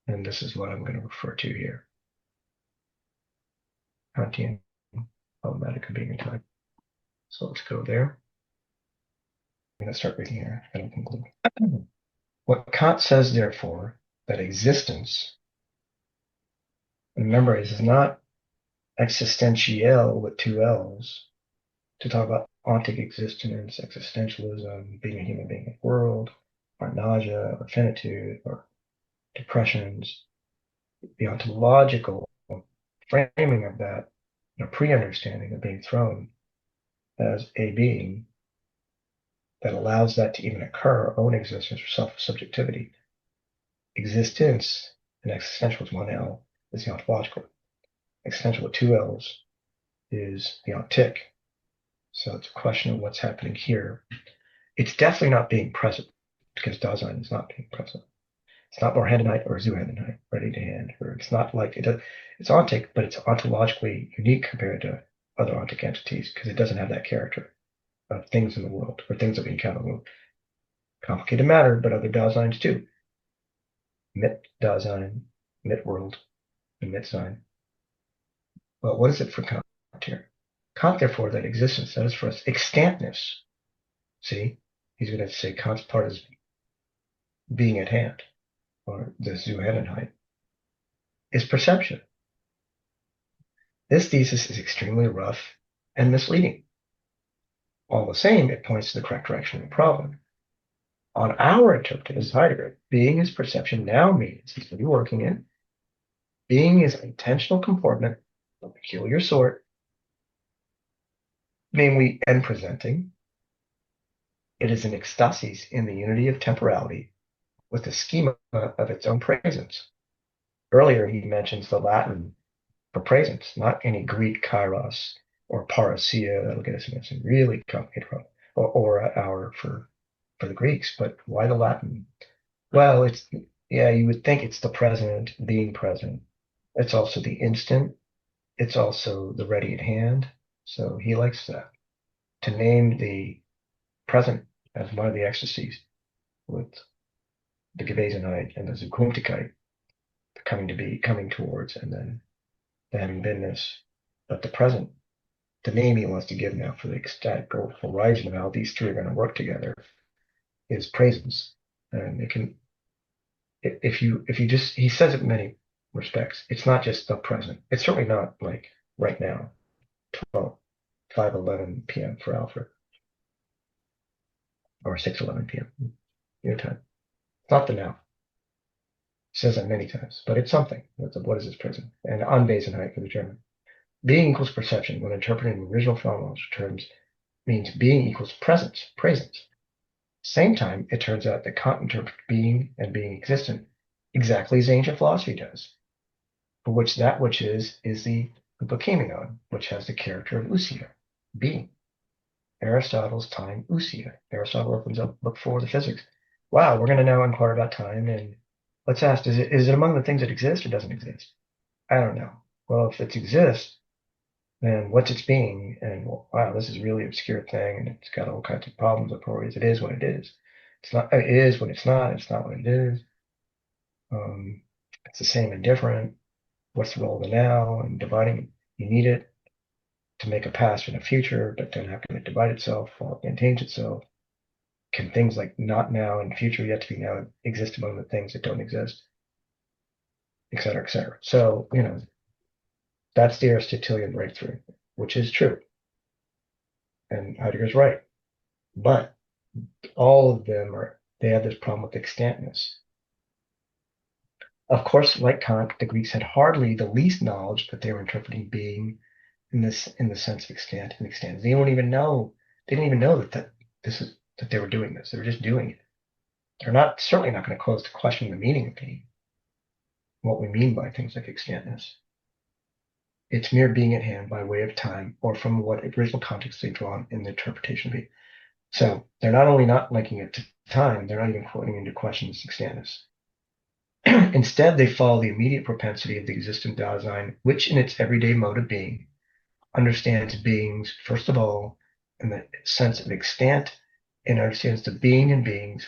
And this is what I'm going to refer to here. Kantian problematic of being in time. So let's go there. I'm going to start reading here. I don't conclude. What Kant says, therefore, that existence, remember, this is not existential with two L's, to talk about ontic existence, existentialism, being a human being in the world, or nausea, or finitude, or depressions. The ontological framing of that, pre-understanding of being thrown as a being that allows that to even occur, our own existence or self-subjectivity. Existence and existential with one L is the ontological. Existential with two L's is the ontic. So it's a question of what's happening here. It's definitely not being present because Dasein is not being present. It's not Vorhandenheit or Zuhandenheit, ready to hand, or it's not like it does. It's ontic, but it's ontologically unique compared to other ontic entities because it doesn't have that character of things in the world or things that we encounter in the world. Complicated matter, but other Daseins too. Mit Dasein, Mit world, and Mit Sein. But what is it for Kant here? Kant, therefore, that existence, that is for us extantness. See, he's going to say Kant's part is being at hand, or the Zuhennenheit, is perception. This thesis is extremely rough and misleading. All the same, it points to the correct direction of the problem. On our interpretation, as Heidegger, being is perception now means he's going to be working in. Being is intentional comportment of a peculiar sort, namely and presenting. It is an ecstasis in the unity of temporality with the schema of its own presence. Earlier, he mentions the Latin for presence, not any Greek kairos or parousia that'll get us into some really complicated problem, or our for the Greeks. But why the Latin? Well, it's yeah, you would think it's the present being present. It's also the instant. It's also the ready at hand. So he likes that to name the present as one of the ecstasies with the Gewesenheit and the Zukunftigkeit, the coming to be, coming towards, and then the having beenness. But the present, the name he wants to give now for the ecstatic horizon of how these three are going to work together is presence. And it can, if you just, he says it in many respects. It's not just the present. It's certainly not like right now, 12, 5:11 p.m. for Alfred, or 6:11 p.m. your time. It's not the now. He says that many times, but it's something. What is this present? And Anwesenheit for the German. Being equals perception when interpreted in original phenomenological terms means being equals presence. Same time, it turns out that Kant interprets being and being existent exactly as ancient philosophy does, for which that which is the hypokeimenon, which has the character of ousia, being. Aristotle's time ousia. Aristotle opens up book 4 of the physics. Wow, we're going to now inquire about time, and let's ask, is it among the things that exist or doesn't exist? I don't know. Well, if it exists, then what's its being? And well, wow, this is a really obscure thing, and it's got all kinds of problems with it. It is what it is. It's not. It is what it's not. It's not what it is. It's the same and different. What's the role of the now? And dividing, you need it to make a past and a future, but then how can it divide itself while it maintains itself? Can things like not now and future yet to be now exist among the things that don't exist, et cetera, et cetera? So, that's the Aristotelian breakthrough, which is true. And Heidegger's right. But all of them they have this problem with extantness. Of course, like Kant, the Greeks had hardly the least knowledge that they were interpreting being in the sense of extant and extans. They didn't even know that this is that they were doing this. They were just doing it. They're not certainly not going to close to question the meaning of being, what we mean by things like extantness. It's mere being at hand by way of time or from what original context they draw in the interpretation of being. So they're not only not linking it to time, they're not even quoting into question its extantness. Instead, they follow the immediate propensity of the existent Dasein, which in its everyday mode of being understands beings, first of all, in the sense of extant, and understands the being in beings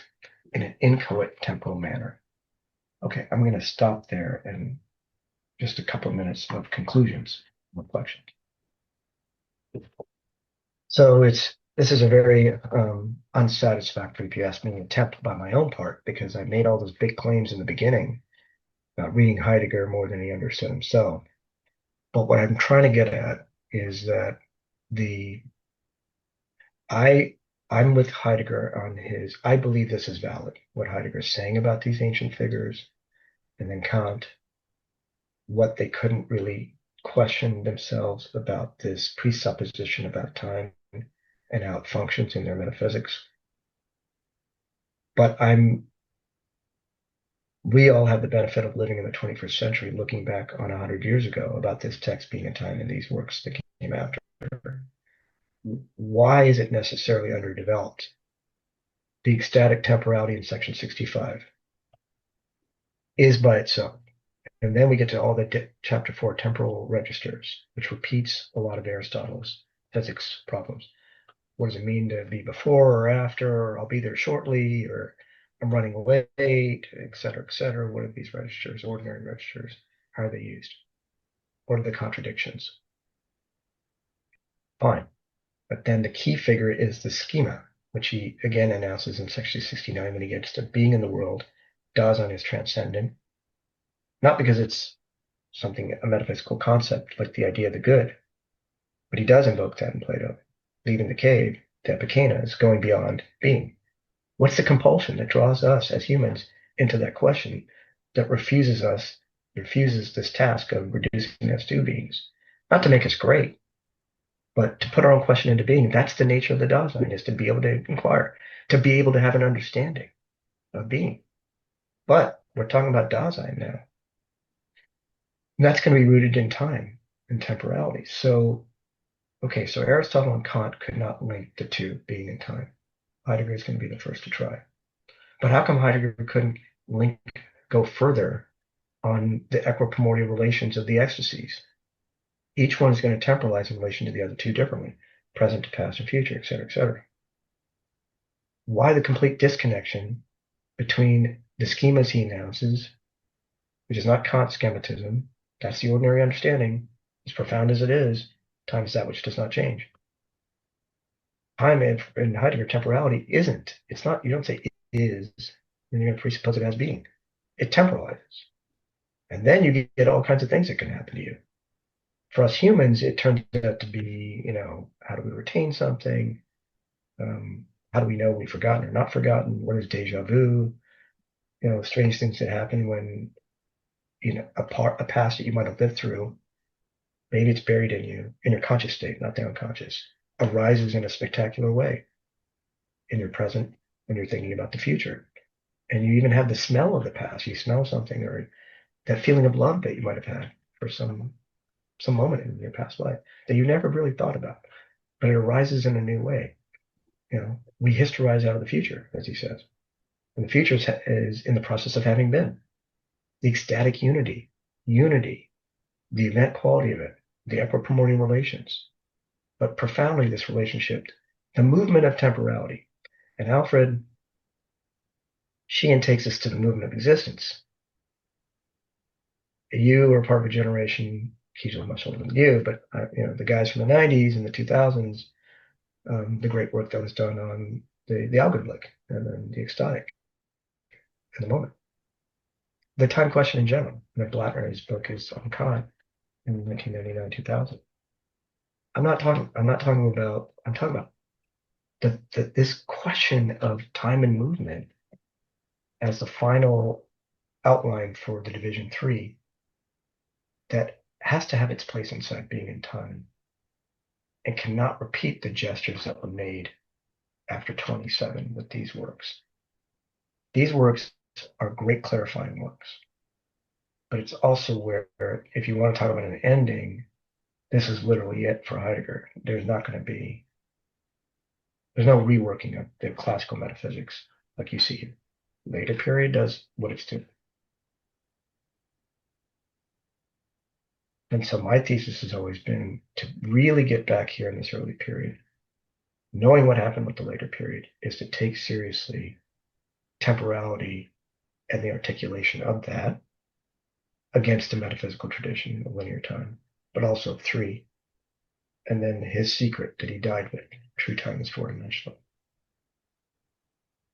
in an inchoate temporal manner. Okay, I'm going to stop there and just a couple of minutes of conclusions, reflection. So this is a very unsatisfactory, if you ask me, attempt by my own part, because I made all those big claims in the beginning about reading Heidegger more than he understood himself. But what I'm trying to get at is that the I I'm with Heidegger on his. I believe this is valid, what Heidegger is saying about these ancient figures, and then Kant, what they couldn't really question themselves about this presupposition about time and how it functions in their metaphysics. But we all have the benefit of living in the 21st century, looking back on 100 years ago about this text being in time and these works that came after. Why is it necessarily underdeveloped? The ecstatic temporality in section 65 is by itself. And then we get to all the chapter 4 temporal registers, which repeats a lot of Aristotle's physics problems. What does it mean to be before or after, or I'll be there shortly, or I'm running late, et cetera, et cetera. What are these registers, ordinary registers? How are they used? What are the contradictions? Fine. But then the key figure is the schema, which he again announces in section 69 when he gets to being in the world. Dasein is transcendent, not because it's something, a metaphysical concept like the idea of the good, but he does invoke that in Plato. Leaving the cave, the epikeina is going beyond being. What's the compulsion that draws us as humans into that question that refuses this task of reducing us to beings? Not to make us great, but to put our own question into being. That's the nature of the Dasein, is to be able to inquire, to be able to have an understanding of being. But we're talking about Dasein now. And that's going to be rooted in time and temporality. So, okay, so Aristotle and Kant could not link the two, being in time. Heidegger is going to be the first to try. But how come Heidegger couldn't go further on the equiprimordial relations of the ecstasies? Each one is going to temporalize in relation to the other two differently, present to past and future, et cetera, et cetera. Why the complete disconnection between the schemas he announces, which is not Kant's schematism, that's the ordinary understanding, as profound as it is, time is that which does not change. Time in Heidegger temporality isn't. It's not, you don't say it is, then you're going to presuppose it as being. It temporalizes. And then you get all kinds of things that can happen to you. For us humans, it turns out to be, how do we retain something? How do we know we've forgotten or not forgotten? What is deja vu? Strange things that happen when, a past that you might have lived through, maybe it's buried in you, in your conscious state, not the unconscious, arises in a spectacular way in your present when you're thinking about the future. And you even have the smell of the past. You smell something, or that feeling of love that you might have had for some moment in your past life that you never really thought about, but it arises in a new way. We historize out of the future, as he says, and the future is in the process of having been. The ecstatic unity, the event quality of it, the equiprimordial relations, but profoundly this relationship, the movement of temporality. And Alfred Sheehan takes us to the movement of existence. You are part of a generation, he's much older than you, but the guys from the 90s and the 2000s, the great work that was done on the Augenblick and then the ecstatic in the moment. The time question in general. Blattner's book is on Kant in 1999, 2000. I'm talking about this question of time and movement as the final outline for the division 3 that has to have its place inside being in time and cannot repeat the gestures that were made after 27 with these works. These works are great clarifying works, but it's also where, if you want to talk about an ending, this is literally it for Heidegger. There's no reworking of the classical metaphysics like you see. Later period does what it's doing. And so my thesis has always been to really get back here in this early period, knowing what happened with the later period, is to take seriously temporality and the articulation of that against the metaphysical tradition of linear time, but also three. And then his secret that he died with, true time is four-dimensional,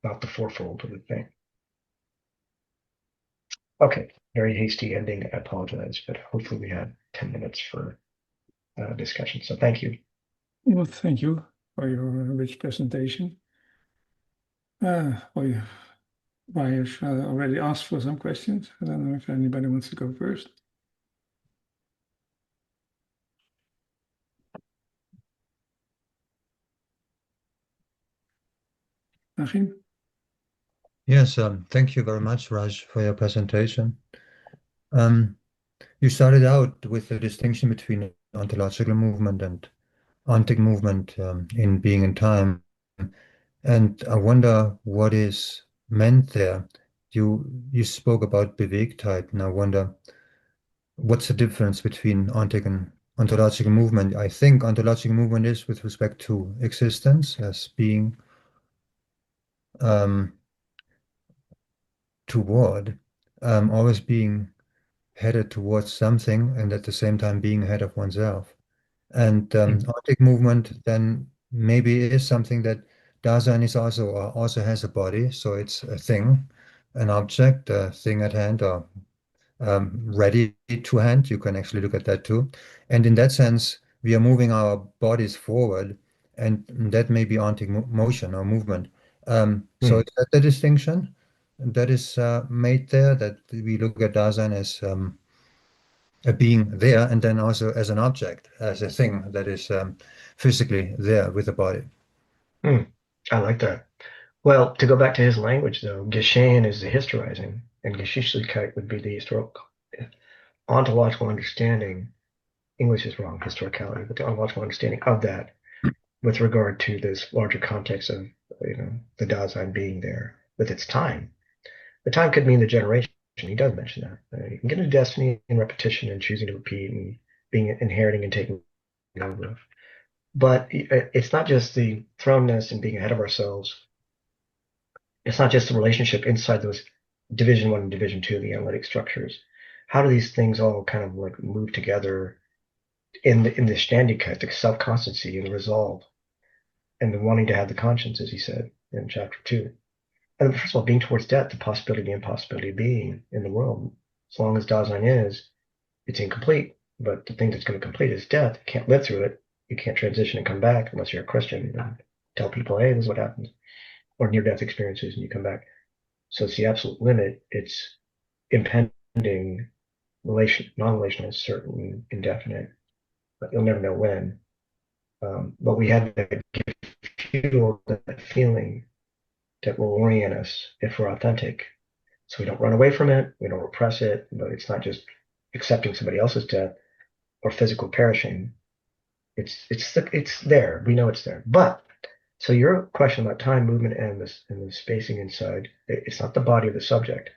not the fourfold of the thing. Okay, very hasty ending. I apologize, but hopefully we had 10 minutes for discussion. So thank you. Well, thank you for your rich presentation. Well, buyers already asked for some questions. I don't know if anybody wants to go first. Achim? Yes, thank you very much, Raj, for your presentation. You started out with the distinction between ontological movement and ontic movement in being and time. And I wonder what is meant there. You spoke about Bewegtheit, and I wonder what's the difference between ontic and ontological movement. I think ontological movement is with respect to existence as being um, toward, always being headed towards something and at the same time being ahead of oneself. And Arctic movement then maybe is something that Dasein is also has a body, so it's a thing, an object, a thing at hand, or ready to hand. You can actually look at that too. And in that sense, we are moving our bodies forward, and that may be ontic motion or movement. So Hmm. is that the distinction that is made there, that we look at Dasein as a being there and then also as an object, as a thing that is physically there with the body? Hmm. I like that. Well, to go back to his language, though, Geschehen is the historizing, and Geschichtlichkeit would be the historical, ontological understanding. English is wrong, historicality, but the ontological understanding of that with regard to this larger context of, the Dasein being there with its time. The time could mean the generation. He does mention that. You can get into destiny and repetition and choosing to repeat and being inheriting and taking over. But it's not just the thrownness and being ahead of ourselves. It's not just the relationship inside those division one and division two, the analytic structures. How do these things all kind of like move together in the Ständigkeit, the self-constancy and the resolve and the wanting to have the conscience, as he said in chapter two. And first of all, being towards death, the possibility, the impossibility of being in the world. As long as Dasein is, it's incomplete. But the thing that's going to complete is death. You can't live through it. You can't transition and come back unless you're a Christian and tell people, hey, this is what happens. Or near-death experiences and you come back. So it's the absolute limit. It's impending non-relational, certain, indefinite, but you'll never know when. But we have that fuel, that feeling that will orient us if we're authentic. So we don't run away from it, we don't repress it, but it's not just accepting somebody else's death or physical perishing. It's there. We know it's there. But so your question about time, movement, and the spacing inside, it's not the body of the subject.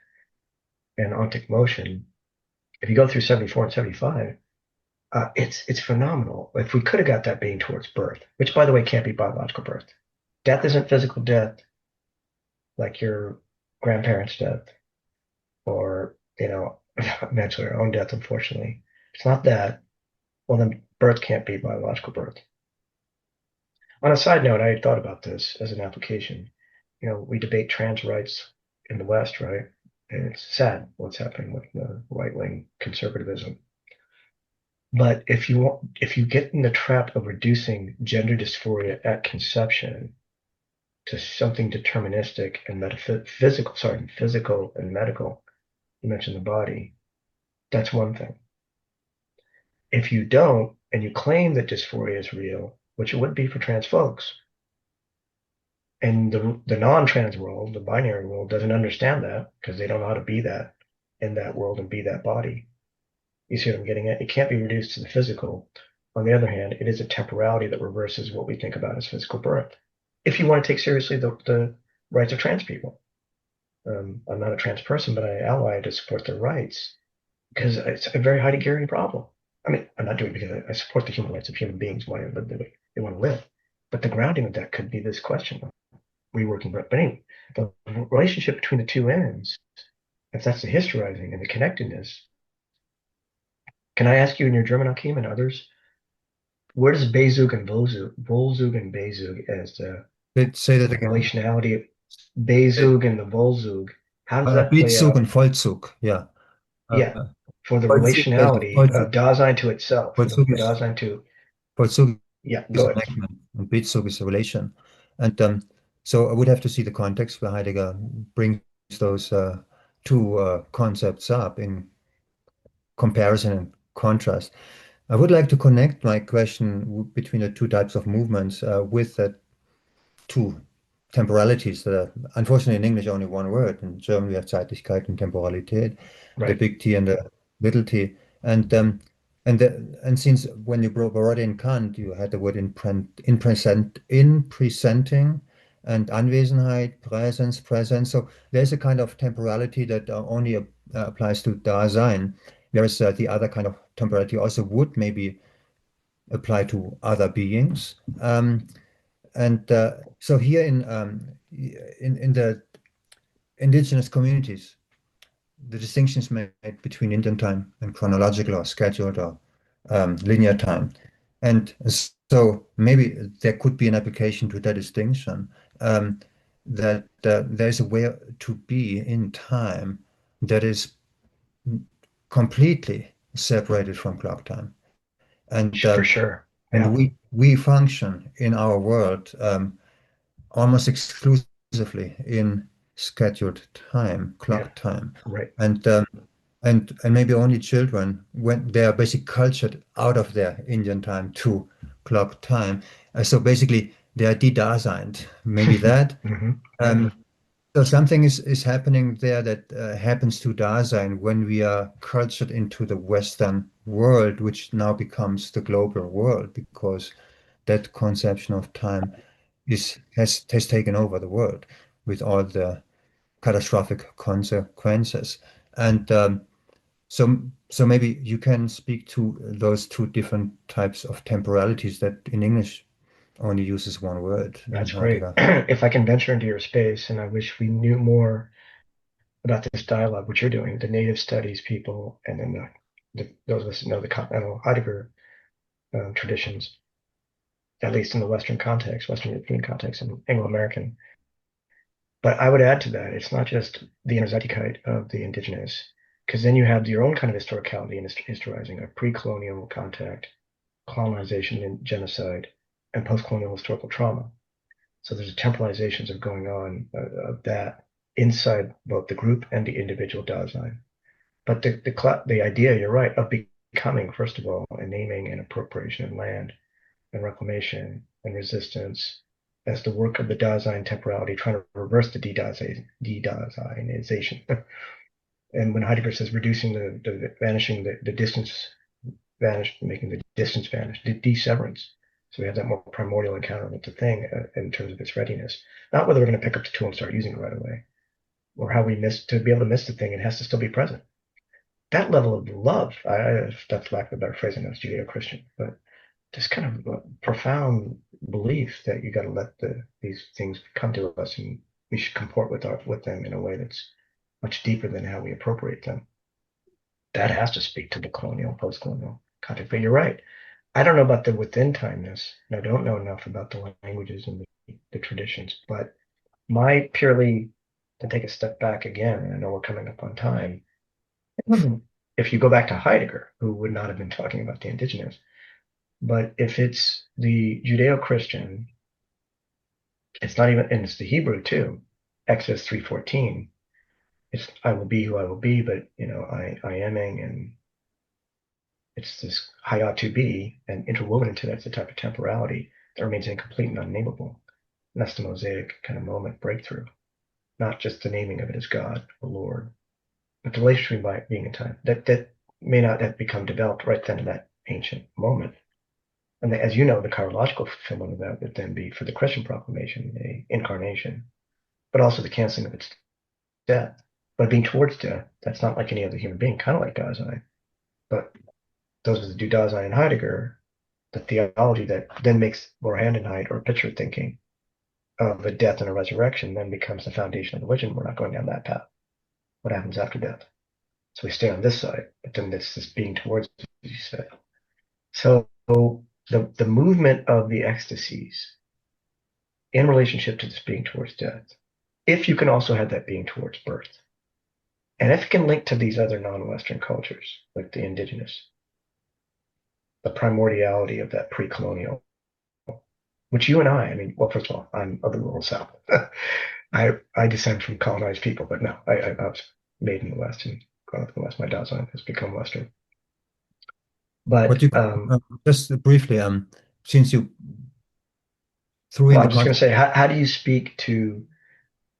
And ontic motion, if you go through 74 and 75, it's phenomenal. If we could have got that being towards birth, which by the way can't be biological birth. Death isn't physical death like your grandparents' death or, eventually our own death, unfortunately. It's not that. Well, then birth can't be biological birth. On a side note, I had thought about this as an application. We debate trans rights in the West, right? And it's sad what's happening with the right-wing conservatism. But if you get in the trap of reducing gender dysphoria at conception to something deterministic and physical and medical, you mentioned the body, that's one thing. If you don't, and you claim that dysphoria is real, which it would be for trans folks, and the non-trans world, the binary world, doesn't understand that because they don't know how to be that in that world and be that body. You see what I'm getting at? It can't be reduced to the physical. On the other hand, it is a temporality that reverses what we think about as physical birth. If you want to take seriously the rights of trans people, I'm not a trans person, but I ally to support their rights because it's a very Heideggerian problem. I mean, I'm not doing it because I support the human rights of human beings, why they live the way they want to live. But the grounding of that could be this question of reworking. But anyway, the relationship between the two ends, if that's the historizing and the connectedness, can I ask you in your German Akim and others, where does Bezug and Volzug and Bezug as Let's say that the again. relationality, Bezug and the Volzug, how does that play Beatzug out? and Vollzug, yeah. Yeah, Uh, for the Vollzug, relationality of Dasein to itself, for the Vollzug is Dasein to, Vollzug yeah, is go an ahead. action and Beatzug is a relation. And so I would have to see the context where Heidegger brings those two concepts up in comparison and contrast. I would like to connect my question between the two types of movements with that two temporalities that are unfortunately in English only one word. In German we have Zeitlichkeit and Temporalität, the Right. big T and the little t. And since when you brought in Kant, you had the word in presenting and Anwesenheit, presence, presence. So there's a kind of temporality that only applies to Dasein, whereas the other kind of temporality also would maybe apply to other beings. And so here in the indigenous communities, the distinctions made between Indian time and chronological or scheduled or linear time. And so maybe there could be an application to that distinction that there's a way to be in time that is completely separated from clock time. And For sure. and Yeah. we function in our world almost exclusively in scheduled time, Yeah. clock time, Right. and and maybe only children when they are basically cultured out of their Indian time to clock time. So basically they are de-Daseined, maybe that. Hmm. Yeah. Um, so something is happening there that happens to Dasein when we are cultured into the Western world, which now becomes the global world because that conception of time has taken over the world with all the catastrophic consequences. And so maybe you can speak to those two different types of temporalities that in English only uses one word in That's great. Heidegger. If I can venture into your space, and I wish we knew more about this dialogue, what you're doing, the native studies people, and then those of us who know the continental Heidegger traditions, at least in the Western context, Western European context, and Anglo-American. But I would add to that, it's not just the Innerseitigkeit of the indigenous, because then you have your own kind of historicality and historizing of pre-colonial contact, colonization and genocide, and post-colonial historical trauma. So there's temporalizations of going on of that inside both the group and the individual Dasein. But the idea, you're right, of becoming, first of all, a naming and appropriation of land and reclamation and resistance as the work of the Dasein temporality, trying to reverse the de-Daseinization. And when Heidegger says reducing vanishing the distance vanish, making the distance vanish, the deseverance. So we have that more primordial encounter with the thing in terms of its readiness. Not whether we're going to pick up the tool and start using it right away, or how we miss to be able to miss the thing. It has to still be present. That level of love, that's lack of a better phrase, I know it's Judeo-Christian, but this kind of profound belief that you got to let these things come to us, and we should comport with them in a way that's much deeper than how we appropriate them. That has to speak to the colonial, post-colonial context. But you're right. I don't know about the within timeness, and I don't know enough about the languages and the traditions. But my purely to take a step back again, and I know we're coming up on time. If you go back to Heidegger, who would not have been talking about the indigenous, but if it's the Judeo-Christian, it's not even, and it's the Hebrew too. Exodus 3:14. It's I will be who I will be, but I aming, and it's this hayat to be, and interwoven into that's the type of temporality that remains incomplete and unnameable. And that's the Mosaic kind of moment breakthrough, not just the naming of it as God or Lord, but the relationship by being in time. That may not have become developed right then in that ancient moment. And as you know, the chirological fulfillment of that would then be for the Christian proclamation, a incarnation, but also the canceling of its death. But being towards death, that's not like any other human being, kind of like God's eye. But those are the Du Dasein and Heidegger, the theology that then makes Vorhandenheit or picture thinking of a death and a resurrection then becomes the foundation of religion. We're not going down that path. What happens after death? So we stay on this side, but then it's this being towards, as you said. So the movement of the ecstasies in relationship to this being towards death, if you can also have that being towards birth, and if it can link to these other non-Western cultures, like the indigenous, the primordiality of that pre-colonial, which you and I mean, well, first of all, I'm of the rural South. I descend from colonized people, but no, I was made in the West and grown up in the West. My Dasein has become Western. What But you just briefly, since you threw in well, the I'm just going to concept, say, how do you speak to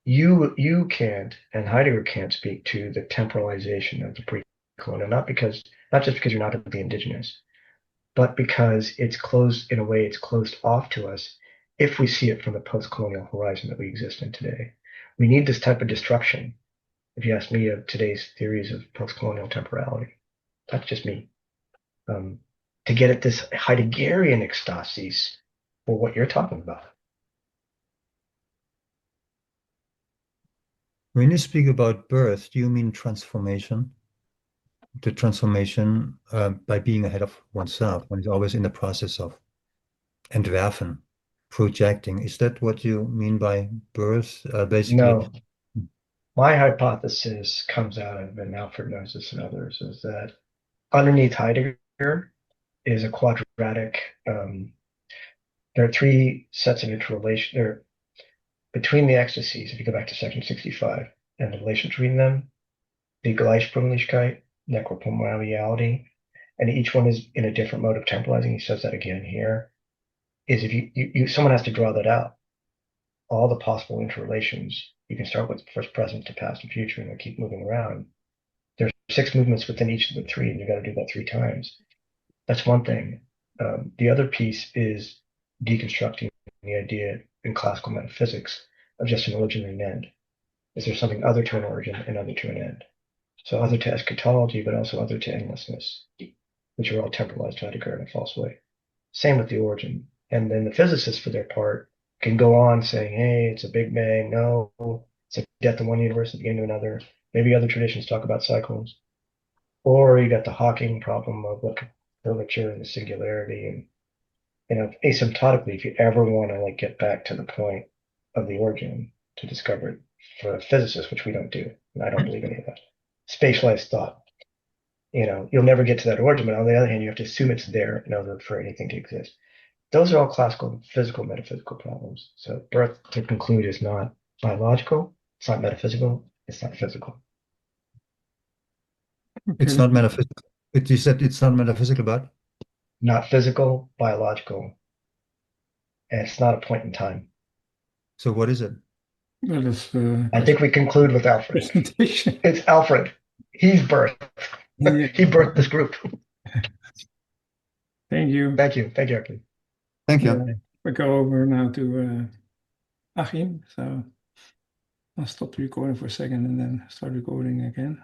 you can't, and Heidegger can't speak to the temporalization of the pre-colonial, not just because you're not of the indigenous, but because it's closed in a way, it's closed off to us if we see it from the post-colonial horizon that we exist in today. We need this type of destruction, if you ask me, of today's theories of post-colonial temporality. That's just me. To get at this Heideggerian ecstasis for what you're talking about. when you speak about birth, do you mean transformation? The transformation by being ahead of oneself, one is always in the process of entwerfen, projecting. Is that what you mean by birth? Basically, No, my hypothesis comes out of, and Alfred knows this and others, is that underneath Heidegger is a quadratic. There are three sets of interrelation. There between the ecstasies. If you go back to section 65 and the relation between them, the Gleichsprünglichkeit, necropomeriality, and each one is in a different mode of temporalizing. He says that again here. Is if you someone has to draw that out. All the possible interrelations. You can start with first present to past and future, and they keep moving around. There's 6 movements within each of the 3, and you got to do that 3 times. That's one thing. The other piece is deconstructing the idea in classical metaphysics of just an origin and an end. Is there something other to an origin and other to an end? So other to eschatology, but also other to endlessness, which are all temporalized to Heidegger in a false way. Same with the origin. And then the physicists, for their part, can go on saying, hey, it's a Big Bang. No, it's a death of one universe and beginning of another. Maybe other traditions talk about cycles. Or you got the Hawking problem of like curvature and the singularity. And asymptotically, if you ever want to like get back to the point of the origin to discover it for a physicist, which we don't do, and I don't believe any of that. Spatialized thought. You'll never get to that origin, but on the other hand, you have to assume it's there in order for anything to exist. Those are all classical physical, metaphysical problems. So birth, to conclude, is not biological, it's not metaphysical, it's not physical. it's Okay. not metaphysical. You said it's not metaphysical, but Not physical, biological, and it's not a point in time. so what is it? That is I think we conclude with Alfred. presentation. It's Alfred. He's birthed. Yeah. He birthed this group. Thank you. Thank you. Thank you, Arkin. Thank you. We go over now to Achim. So I'll stop the recording for a second and then start recording again.